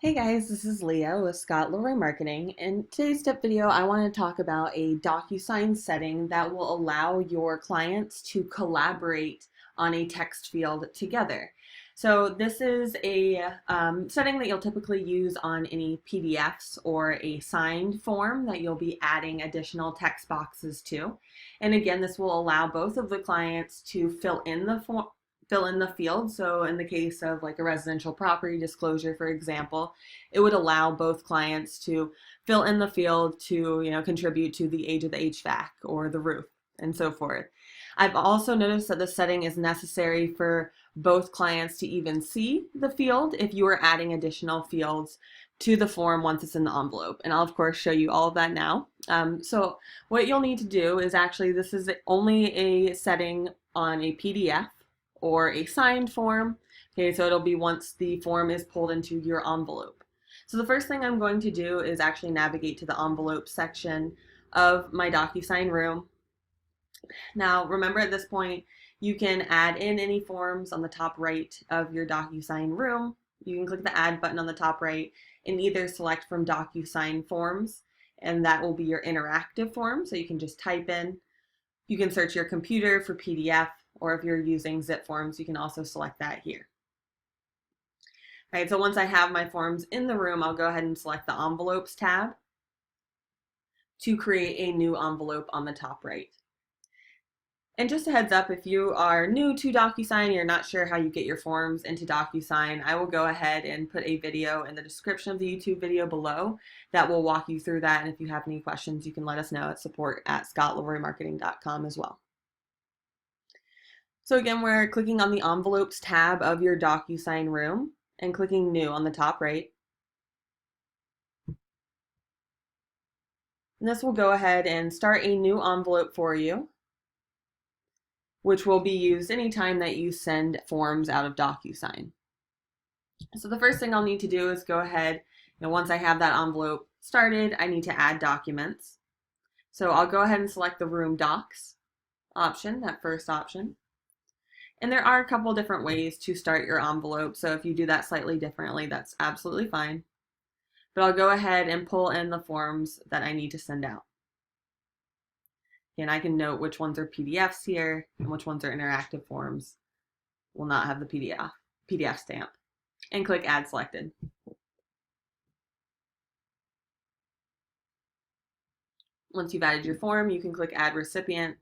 Hey guys, this is Leah with Scott Leroy Marketing. In today's tip video, I want to talk about a DocuSign setting that will allow your clients to collaborate on a text field together. So this is a setting that you'll typically use on any PDFs or a signed form that you'll be adding additional text boxes to. And again, this will allow both of the clients to fill in the field. So in the case of like a residential property disclosure, for example, it would allow both clients to fill in the field to, contribute to the age of the HVAC or the roof and so forth. I've also noticed that the setting is necessary for both clients to even see the field if you are adding additional fields to the form once it's in the envelope. And I'll of course show you all of that now. So what you'll need to do is actually, this is only a setting on a PDF or a signed form. Okay, so it'll be once the form is pulled into your envelope. So the first thing I'm going to do is actually navigate to the envelope section of my DocuSign room. Now, remember at this point, you can add in any forms on the top right of your DocuSign room. You can click the add button on the top right and either select from DocuSign forms, and that will be your interactive form. So you can just type in. You can search your computer for PDF, or if you're using zip forms, you can also select that here. All right, so once I have my forms in the room, I'll go ahead and select the Envelopes tab to create a new envelope on the top right. And just a heads up, if you are new to DocuSign, you're not sure how you get your forms into DocuSign, I will go ahead and put a video in the description of the YouTube video below that will walk you through that. And if you have any questions, you can let us know at support@scottleroymarketing.com as well. So again, we're clicking on the Envelopes tab of your DocuSign room and clicking New on the top right. And this will go ahead and start a new envelope for you, which will be used anytime that you send forms out of DocuSign. So the first thing I'll need to do is go ahead, once I have that envelope started, I need to add documents. So I'll go ahead and select the Room Docs option, that first option. And there are a couple different ways to start your envelope, so if you do that slightly differently, that's absolutely fine. But I'll go ahead and pull in the forms that I need to send out. And I can note which ones are PDFs here and which ones are interactive forms. Will not have the PDF stamp. And click Add Selected. Once you've added your form, you can click Add Recipient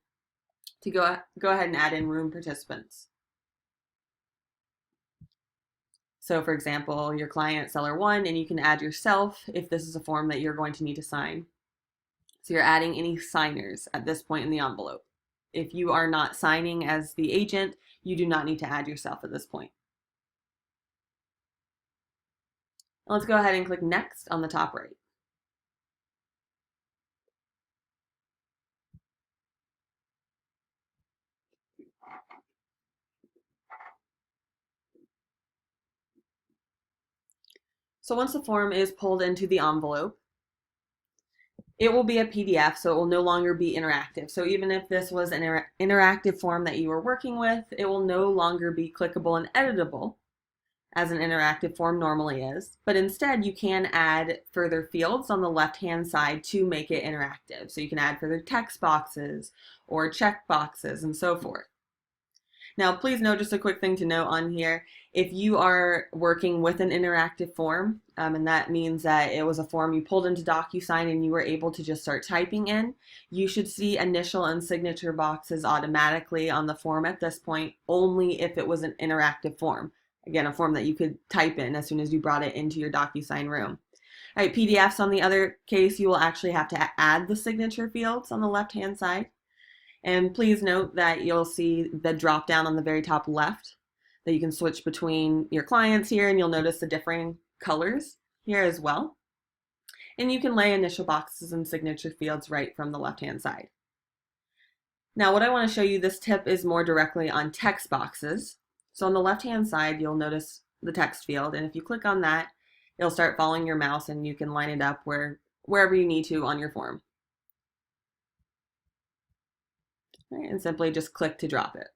to go ahead and add in room participants. So for example, your client seller 1, and you can add yourself if this is a form that you're going to need to sign. So you're adding any signers at this point in the envelope. If you are not signing as the agent, you do not need to add yourself at this point. Let's go ahead and click Next on the top right. So once the form is pulled into the envelope, it will be a PDF, so it will no longer be interactive. So even if this was an interactive form that you were working with, it will no longer be clickable and editable as an interactive form normally is. But instead, you can add further fields on the left-hand side to make it interactive. So you can add further text boxes or check boxes and so forth. Now, please note, just a quick thing to note on here, if you are working with an interactive form, and that means that it was a form you pulled into DocuSign and you were able to just start typing in, you should see initial and signature boxes automatically on the form at this point, only if it was an interactive form. Again, a form that you could type in as soon as you brought it into your DocuSign room. All right, PDFs on the other case, you will actually have to add the signature fields on the left-hand side. And please note that you'll see the drop down on the very top left that you can switch between your clients here, and you'll notice the differing colors here as well. And you can lay initial boxes and signature fields right from the left-hand side. Now, what I want to show you, this tip is more directly on text boxes. So on the left-hand side, you'll notice the text field, and if you click on that, it'll start following your mouse and you can line it up wherever you need to on your form. Right, and simply just click to drop it.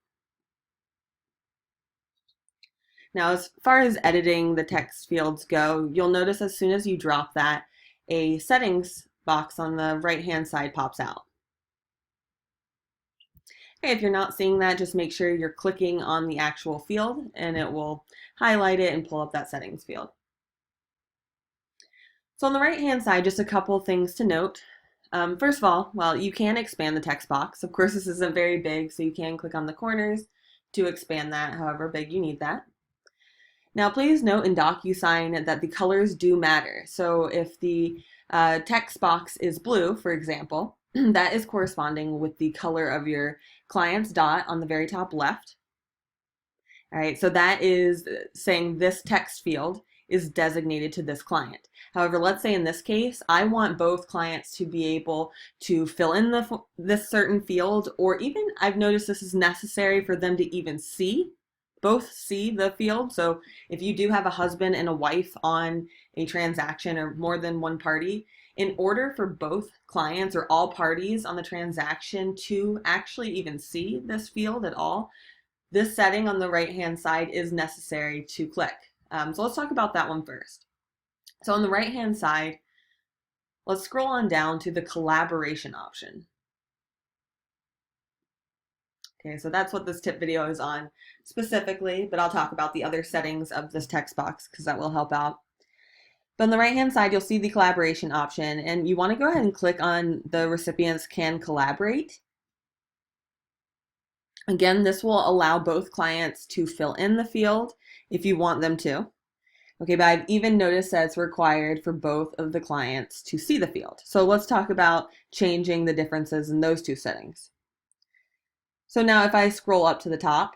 Now, as far as editing the text fields go, you'll notice as soon as you drop that, a settings box on the right-hand side pops out. Okay, if you're not seeing that, just make sure you're clicking on the actual field and it will highlight it and pull up that settings field. So on the right-hand side, just a couple things to note. First of all, well, you can expand the text box. Of course, this isn't very big, so you can click on the corners to expand that however big you need that. Now, please note in DocuSign that the colors do matter. So if the text box is blue, for example, that is corresponding with the color of your client's dot on the very top left. All right, so that is saying this text field is designated to this client. However, let's say in this case, I want both clients to be able to fill in this certain field, or even I've noticed this is necessary for them to even both see the field. So if you do have a husband and a wife on a transaction or more than one party, in order for both clients or all parties on the transaction to actually even see this field at all, this setting on the right-hand side is necessary to click. So let's talk about that one first. So on the right-hand side, let's scroll on down to the collaboration option. Okay, so that's what this tip video is on specifically, but I'll talk about the other settings of this text box because that will help out. But on the right-hand side, you'll see the collaboration option, and you want to go ahead and click on the Recipients Can Collaborate. Again, this will allow both clients to fill in the field if you want them to. Okay, but I've even noticed that it's required for both of the clients to see the field. So let's talk about changing the differences in those two settings. So now if I scroll up to the top,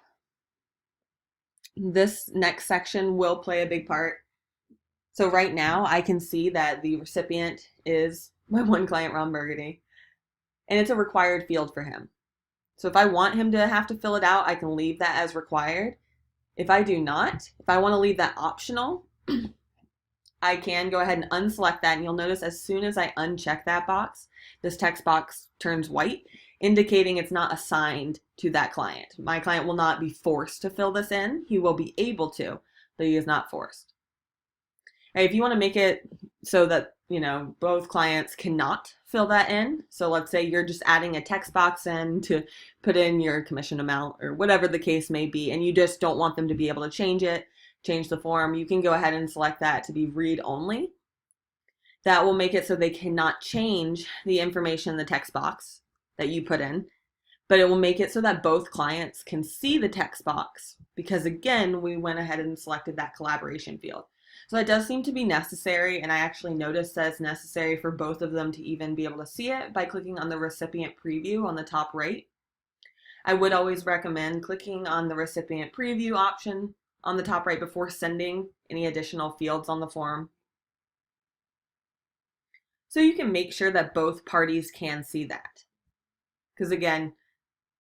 this next section will play a big part. So right now I can see that the recipient is my one client, Ron Burgundy, and it's a required field for him. So if I want him to have to fill it out, I can leave that as required. If I do not, if I want to leave that optional, I can go ahead and unselect that, and you'll notice as soon as I uncheck that box, this text box turns white, indicating it's not assigned to that client. My client will not be forced to fill this in. He will be able to, but he is not forced. Right, if you want to make it so that, both clients cannot fill that in, so let's say you're just adding a text box in to put in your commission amount or whatever the case may be, and you just don't want them to be able to change the form, you can go ahead and select that to be read only. That will make it so they cannot change the information in the text box that you put in, but it will make it so that both clients can see the text box because, again, we went ahead and selected that collaboration field. So that does seem to be necessary, and I actually noticed that it's necessary for both of them to even be able to see it by clicking on the recipient preview on the top right. I would always recommend clicking on the recipient preview option on the top right before sending any additional fields on the form, so you can make sure that both parties can see that. Because again,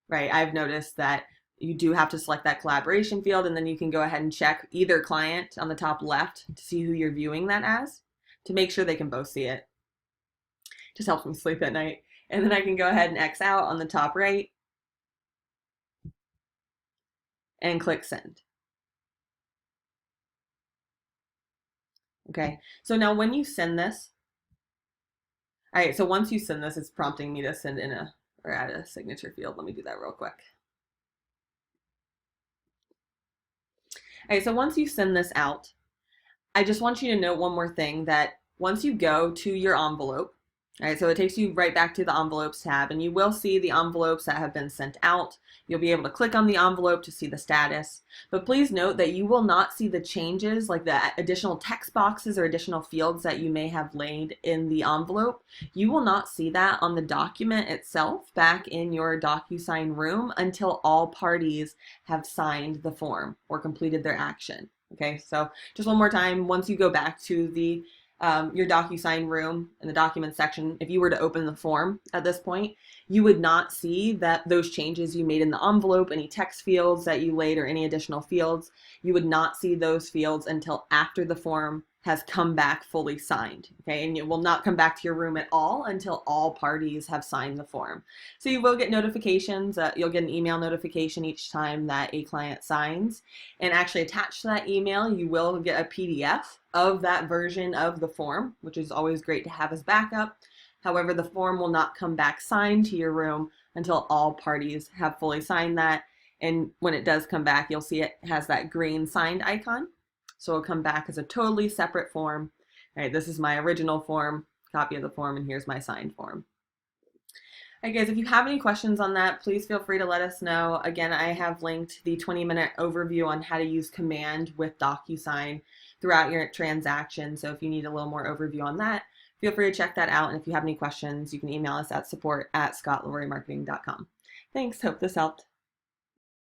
right, I've noticed that you do have to select that collaboration field, and then you can go ahead and check either client on the top left to see who you're viewing that as, to make sure they can both see it. Just helps me sleep at night. And then I can go ahead and X out on the top right and click send. Okay, so now when you send this, all right, so once you send this, it's prompting me to send in or add a signature field. Let me do that real quick. All right, so once you send this out, I just want you to note one more thing, that once you go to your envelope, all right, so it takes you right back to the envelopes tab, and you will see the envelopes that have been sent out. You'll be able to click on the envelope to see the status, but please note that you will not see the changes, like the additional text boxes or additional fields that you may have laid in the envelope. You will not see that on the document itself back in your DocuSign room until all parties have signed the form or completed their action. Okay, so just one more time, once you go back to the your DocuSign room in the document section, if you were to open the form at this point, you would not see those changes you made in the envelope, any text fields that you laid or any additional fields. You would not see those fields until after the form has come back fully signed, okay? And it will not come back to your room at all until all parties have signed the form. So you will get notifications. You'll get an email notification each time that a client signs. And actually attached to that email, you will get a PDF of that version of the form, which is always great to have as backup. However, the form will not come back signed to your room until all parties have fully signed that. And when it does come back, you'll see it has that green signed icon. So it'll come back as a totally separate form. All right, this is my original form, copy of the form, and here's my signed form. All right, guys, if you have any questions on that, please feel free to let us know. Again, I have linked the 20-minute overview on how to use Command with DocuSign throughout your transaction. So if you need a little more overview on that, feel free to check that out. And if you have any questions, you can email us at support@scottleroymarketing.com. Thanks. Hope this helped.